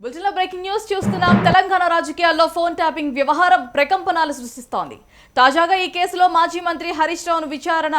బులెటిన్లో breaking news చూస్తున్నాం. తెలంగాణ రాజకీయాల్లో ఫోన్ ట్యాపింగ్ వ్యవహారం ప్రకంపనలు సృష్టిస్తోంది. తాజాగా ఈ కేసులో మాజీ మంత్రి హరీష్ రావును విచారణ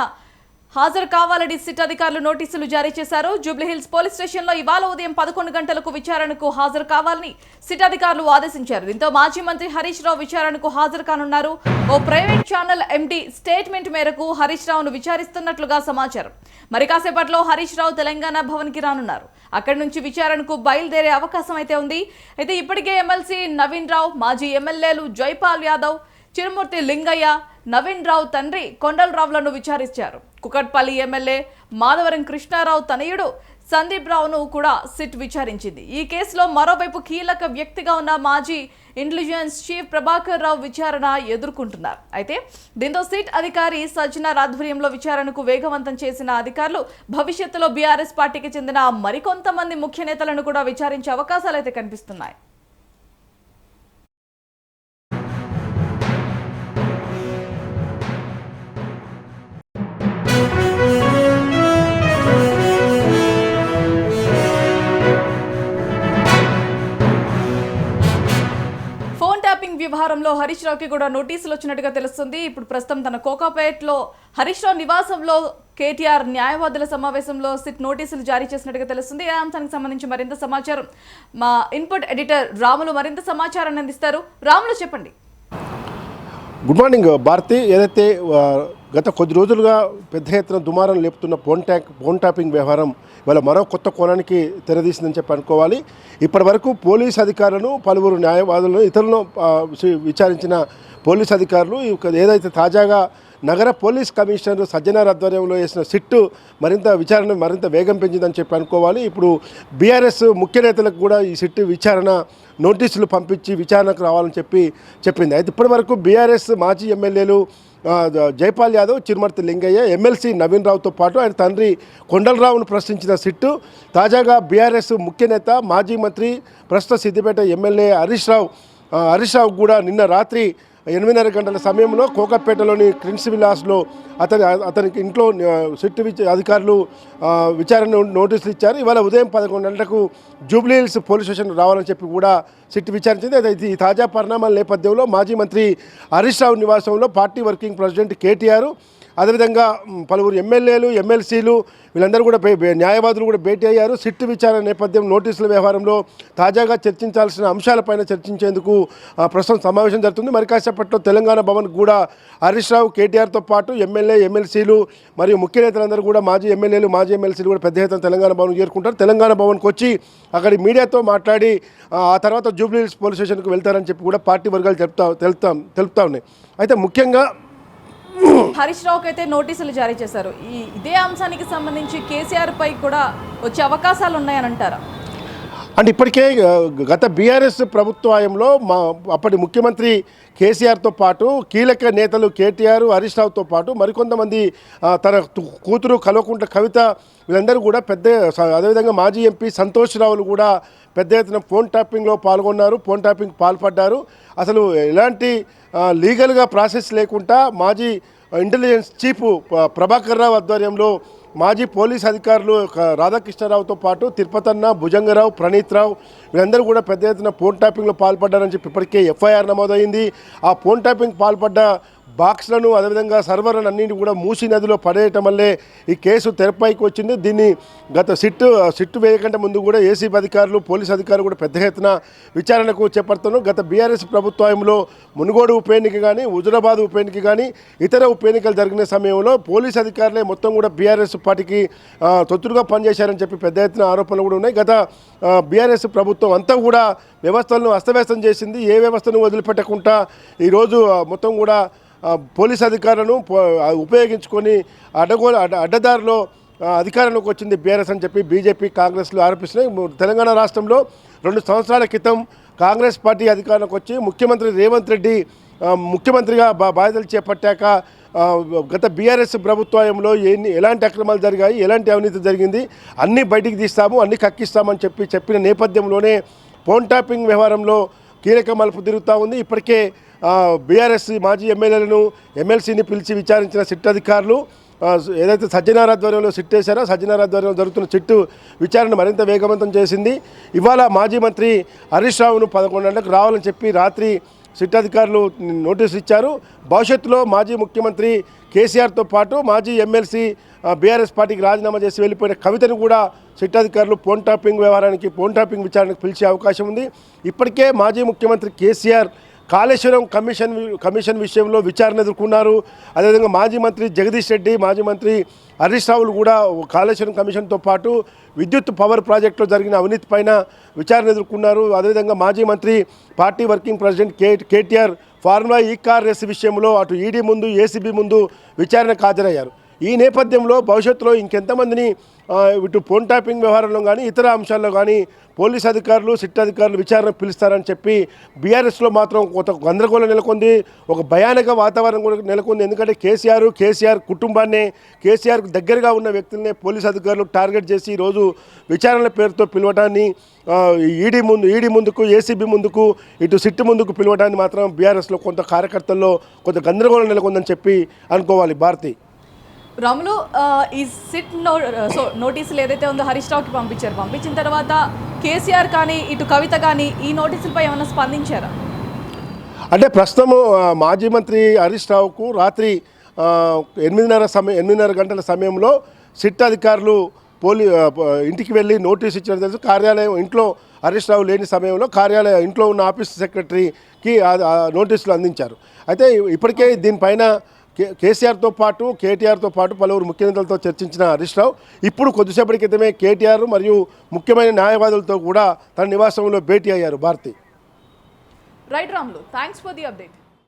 హాజరు కావాలని సిట్ అధికారులు నోటీసులు జారీ చేశారు. జూబ్లీహిల్స్ పోలీస్ స్టేషన్లో ఇవాళ ఉదయం 11 గంటలకు విచారణకు హాజరు కావాలని సిట్ అధికారులు ఆదేశించారు. దీంతో మాజీ మంత్రి హరీష్ రావు విచారణకు హాజరు కానున్నారు. ఓ ప్రైవేట్ ఛానల్ ఎండీ స్టేట్మెంట్ మేరకు హరీష్ రావును విచారిస్తున్నట్లుగా సమాచారం. మరి కాసేపట్లో హరీష్ రావు తెలంగాణ భవన్ కి రానున్నారు. అక్కడి నుంచి విచారణకు బయలుదేరే అవకాశం అయితే ఉంది. అయితే ఇప్పటికే ఎమ్మెల్సీ నవీన్ రావు, మాజీ ఎమ్మెల్యేలు జైపాల్ యాదవ్, చిరుమూర్తి లింగయ్య, నవీన్ రావు తండ్రి కొండలరావులను విచారించారు. కుకట్పల్లి ఎమ్మెల్యే మాధవరం కృష్ణారావు తనయుడు సందీప్ రావును కూడా సిట్ విచారించింది. ఈ కేసులో మరోవైపు కీలక వ్యక్తిగా ఉన్న మాజీ ఇంటెలిజెన్స్ చీఫ్ ప్రభాకర్ రావు విచారణ ఎదుర్కొంటున్నారు. అయితే దీంతో సిట్ అధికారి సజ్జనార్ ఆధ్వర్యంలో విచారణకు వేగవంతం చేసిన అధికారులు భవిష్యత్తులో బీఆర్ఎస్ పార్టీకి చెందిన మరికొంతమంది ముఖ్య నేతలను కూడా విచారించే అవకాశాలు అయితే కనిపిస్తున్నాయి. వ్యవహారంలో హరీష్ రావుకి కూడా నోటీసులు వచ్చినట్టుగా తెలుస్తుంది. ఇప్పుడు ప్రస్తుతం తన కోకాపేటలో హరీష్ రావు నివాసంలో కేటీఆర్ న్యాయవాదుల సమావేశంలో సిట్ నోటీసులు జారీ చేసినట్టుగా తెలుస్తుంది. ఈ అంశానికి సంబంధించి మరింత సమాచారం మా ఇన్పుట్ ఎడిటర్ రాములు మరింత సమాచారాన్ని అందిస్తారు. రాములు చెప్పండి. Good morning Bharati. ఏదైతే గత కొద్ది రోజులుగా పెద్ద ఎత్తున దుమారం లేపుతున్న ఫోన్ ట్యాపింగ్ వ్యవహారం ఇవాళ మరో కొత్త కోణానికి తెరదీసిందని చెప్పి అనుకోవాలి. ఇప్పటి వరకు పోలీస్ అధికారులను, పలువురు న్యాయవాదులను, ఇతరులను విచారించిన పోలీస్ అధికారులు ఏదైతే తాజాగా నగర పోలీస్ కమిషనర్ సజ్జనార్ ఆధ్వర్యంలో చేసిన సిట్టు విచారణ మరింత వేగం పెంచిందని చెప్పి అనుకోవాలి. ఇప్పుడు బీఆర్ఎస్ ముఖ్య నేతలకు కూడా ఈ సిట్టు విచారణ నోటీసులు పంపించి విచారణకు రావాలని చెప్పింది. అయితే ఇప్పటి వరకు బీఆర్ఎస్ మాజీ ఎమ్మెల్యేలు జైపాల్ యాదవ్, చిరుమర్తి లింగయ్య, ఎమ్మెల్సీ నవీన్ రావుతో పాటు ఆయన తండ్రి కొండలరావును ప్రశ్నించిన సిట్టు తాజాగా బీఆర్ఎస్ ముఖ్య నేత, మాజీ మంత్రి, ప్రస్తుత సిద్దిపేట ఎమ్మెల్యే హరీష్ రావు కూడా నిన్న రాత్రి 8:30 గంటల సమయంలో కోకపేటలోని క్రిన్స్ విలాస్లో అతనికి ఇంట్లో సిట్టు అధికారులు విచారణ నోటీసులు ఇచ్చారు. ఇవాళ ఉదయం 11 గంటలకు జూబ్లీహిల్స్ పోలీస్ స్టేషన్ రావాలని చెప్పి కూడా సిట్టు విచారించింది. అయితే ఈ తాజా పరిణామాల నేపథ్యంలో మాజీ మంత్రి హరీష్ రావు నివాసంలో పార్టీ వర్కింగ్ ప్రెసిడెంట్ కేటీఆర్, అదేవిధంగా పలువురు ఎమ్మెల్యేలు, ఎమ్మెల్సీలు వీళ్ళందరూ కూడా న్యాయవాదులు కూడా భేటీ అయ్యారు. సిట్టు విచారణ నేపథ్యం నోటీసుల వ్యవహారంలో తాజాగా చర్చించాల్సిన అంశాలపైన చర్చించేందుకు ప్రస్తుతం సమావేశం జరుగుతుంది. మరి కాసేపట్లో తెలంగాణ భవన్ కూడా హరీష్ రావు, కేటీఆర్తో పాటు ఎమ్మెల్యే, ఎమ్మెల్సీలు మరియు ముఖ్య నేతలందరూ కూడా మాజీ ఎమ్మెల్యేలు, మాజీ ఎమ్మెల్సీలు కూడా పెద్ద ఎత్తున తెలంగాణ భవన్ చేరుకుంటారు. తెలంగాణ భవన్కి వచ్చి అక్కడి మీడియాతో మాట్లాడి ఆ తర్వాత జూబ్లీహిల్స్ పోలీస్ స్టేషన్కి వెళ్తారని చెప్పి కూడా పార్టీ వర్గాలు తెలుపుతా ఉన్నాయి. అయితే ముఖ్యంగా హరీష్ రావుకి అయితే నోటీసులు జారీ చేశారు. ఇదే అంశానికి సంబంధించి కేసీఆర్ పై కూడా వచ్చే అవకాశాలు ఉన్నాయని అంటారా? అంటే ఇప్పటికే గత బీఆర్ఎస్ ప్రభుత్వంలో అప్పటి ముఖ్యమంత్రి కేసీఆర్తో పాటు కీలక నేతలు కేటీఆర్, హరీష్ రావుతో పాటు మరికొంతమంది తన కూతురు కల్వకుంట్ల కవిత వీళ్ళందరూ కూడా అదేవిధంగా మాజీ ఎంపీ సంతోష్ రావులు కూడా పెద్ద ఎత్తున ఫోన్ ట్యాపింగ్లో పాల్గొన్నారు, ఫోన్ ట్యాపింగ్ పాల్పడ్డారు. అసలు ఎలాంటి లీగల్గా ప్రాసెస్ లేకుండా మాజీ ఇంటెలిజెన్స్ చీఫ్ ప్రభాకర్ రావు ఆధ్వర్యంలో మాజీ పోలీస్ అధికారులు రాధాకృష్ణరావుతో పాటు తిరుపతన్న, భుజంగరావు, ప్రణీత్ రావు వీళ్ళందరూ కూడా పెద్ద ఎత్తున ఫోన్ ట్యాపింగ్లో పాల్పడ్డారని చెప్పి ఇప్పటికే ఎఫ్ఐఆర్ నమోదైంది. ఆ ఫోన్ ట్యాపింగ్ పాల్పడ్డ బాక్స్లను, అదేవిధంగా సర్వర్లను అన్నింటి కూడా మూసీ నదిలో పడేయటం వల్లే ఈ కేసు తెరపైకి వచ్చింది. దీన్ని గత సిట్టు వేయకంటే ముందు కూడా ఏసీబీ అధికారులు, పోలీస్ అధికారులు కూడా పెద్ద ఎత్తున విచారణకు చేపడుతున్నారు. గత బీఆర్ఎస్ ప్రభుత్వంలో మునుగోడు ఉప ఎన్నిక కానీ, హుజురాబాద్ ఉప ఎన్నిక కానీ, ఇతర ఉప ఎన్నికలు జరిగిన సమయంలో పోలీస్ అధికారులే మొత్తం కూడా బీఆర్ఎస్ పార్టీకి తొత్తులుగా పనిచేశారని చెప్పి పెద్ద ఎత్తున ఆరోపణలు కూడా ఉన్నాయి. గత బీఆర్ఎస్ ప్రభుత్వం అంతా కూడా వ్యవస్థలను అస్తవ్యస్తం చేసింది. ఏ వ్యవస్థను వదిలిపెట్టకుండా ఈరోజు మొత్తం కూడా పోలీస్ అధికారులను ఉపయోగించుకొని అడ్డదారిలో అధికారంలోకి వచ్చింది బీఆర్ఎస్ అని చెప్పి బీజేపీ, కాంగ్రెస్లు ఆరోపిస్తున్నాయి. తెలంగాణ రాష్ట్రంలో 2 సంవత్సరాల క్రితం కాంగ్రెస్ పార్టీ అధికారంలోకి వచ్చి ముఖ్యమంత్రి రేవంత్ రెడ్డి ముఖ్యమంత్రిగా బాధ్యతలు చేపట్టాక గత బీఆర్ఎస్ ప్రభుత్వంలో ఎలాంటి అక్రమాలు జరిగాయి, ఎలాంటి అవినీతి జరిగింది అన్నీ బయటికి తీస్తాము, అన్నీ కక్కిస్తామని చెప్పిన నేపథ్యంలోనే ఫోన్ ట్యాపింగ్ వ్యవహారంలో కీలక మలుపు తిరుగుతూ ఉంది. ఇప్పటికే బీఆర్ఎస్ మాజీ ఎమ్మెల్యేలను, ఎమ్మెల్సీని పిలిచి విచారించిన సిట్ అధికారులు ఏదైతే సజ్జనార్ ఆధ్వర్యంలో సిట్ వేశారో సజ్జనార్ ఆధ్వర్యంలో జరుగుతున్న చిట్టు విచారణ మరింత వేగవంతం చేసింది. ఇవాళ మాజీ మంత్రి హరీష్ రావును 11 గంటలకు రావాలని చెప్పి రాత్రి సిట్ అధికారులు నోటీసులు ఇచ్చారు. భవిష్యత్తులో మాజీ ముఖ్యమంత్రి కేసీఆర్తో పాటు మాజీ ఎమ్మెల్సీ బీఆర్ఎస్ పార్టీకి రాజీనామా చేసి వెళ్ళిపోయిన కవితను కూడా సిట్ అధికారులు ఫోన్ ట్యాపింగ్ విచారణకు పిలిచే అవకాశం ఉంది. ఇప్పటికే మాజీ ముఖ్యమంత్రి కేసీఆర్ కాళేశ్వరం కమిషన్ విషయంలో విచారణ ఎదుర్కొన్నారు. అదేవిధంగా మాజీ మంత్రి జగదీష్ రెడ్డి, మాజీ మంత్రి హరీష్ రావులు కూడా కాళేశ్వరం కమిషన్తో పాటు విద్యుత్ పవర్ ప్రాజెక్టులో జరిగిన అవినీతి పైన విచారణ ఎదుర్కొన్నారు. అదేవిధంగా మాజీ మంత్రి party working president KTR formula ఈ కార్ రేసు విషయంలో అటు ఈడీ ముందు ఏసీబీ ముందు విచారణకు హాజరయ్యారు. ఈ నేపథ్యంలో భవిష్యత్తులో ఇంకెంతమందిని ఇటు ఫోన్ ట్యాపింగ్ వ్యవహారంలో కానీ ఇతర అంశాల్లో కానీ పోలీస్ అధికారులు సిట్ అధికారులు విచారణకు పిలుస్తారని చెప్పి బీఆర్ఎస్లో మాత్రం కొంత గందరగోళం నెలకొంది, ఒక భయానక వాతావరణం కూడా నెలకొంది. ఎందుకంటే కేసీఆర్ కుటుంబాన్ని, కేసీఆర్కు దగ్గరగా ఉన్న వ్యక్తులనే పోలీస్ అధికారులు టార్గెట్ చేసి ఈరోజు విచారణల పేరుతో పిలవటాన్ని ఈడీ ముందుకు ఏసీబీ ముందుకు ఇటు సిట్ ముందుకు పిలవటాన్ని మాత్రం బీఆర్ఎస్లో కొంత కార్యకర్తల్లో కొంత గందరగోళం నెలకొందని చెప్పి అనుకోవాలి. భారతి రాములు, ఈ సిట్ నోటీసులు ఏదైతే ఉందో హరీష్ రావుకి పంపించిన తర్వాత కేసీఆర్ కానీ ఇటు కవిత కానీ ఈ నోటీసులపై ఏమైనా స్పందించారా? అంటే ప్రస్తుతము మాజీ మంత్రి హరీష్ రావుకు రాత్రి 8:30 గంటల సమయంలో సిట్ అధికారులు ఇంటికి వెళ్ళి నోటీస్ ఇచ్చిన తెలుసు. కార్యాలయం ఇంట్లో హరీష్ రావు లేని సమయంలో ఇంట్లో ఉన్న ఆఫీస్ సెక్రటరీకి నోటీసులు అందించారు. అయితే ఇప్పటికే దీనిపైన కేసీఆర్తో పాటు కేటీఆర్తో పాటు పలువురు ముఖ్య నేతలతో చర్చించిన హరీష్ రావు ఇప్పుడు కొద్దిసేపటి క్రితమే కేటీఆర్ మరియు ముఖ్యమైన న్యాయవాదులతో కూడా తన నివాసంలో భేటీ అయ్యారు. Bharati right Ramulu, thanks for the update.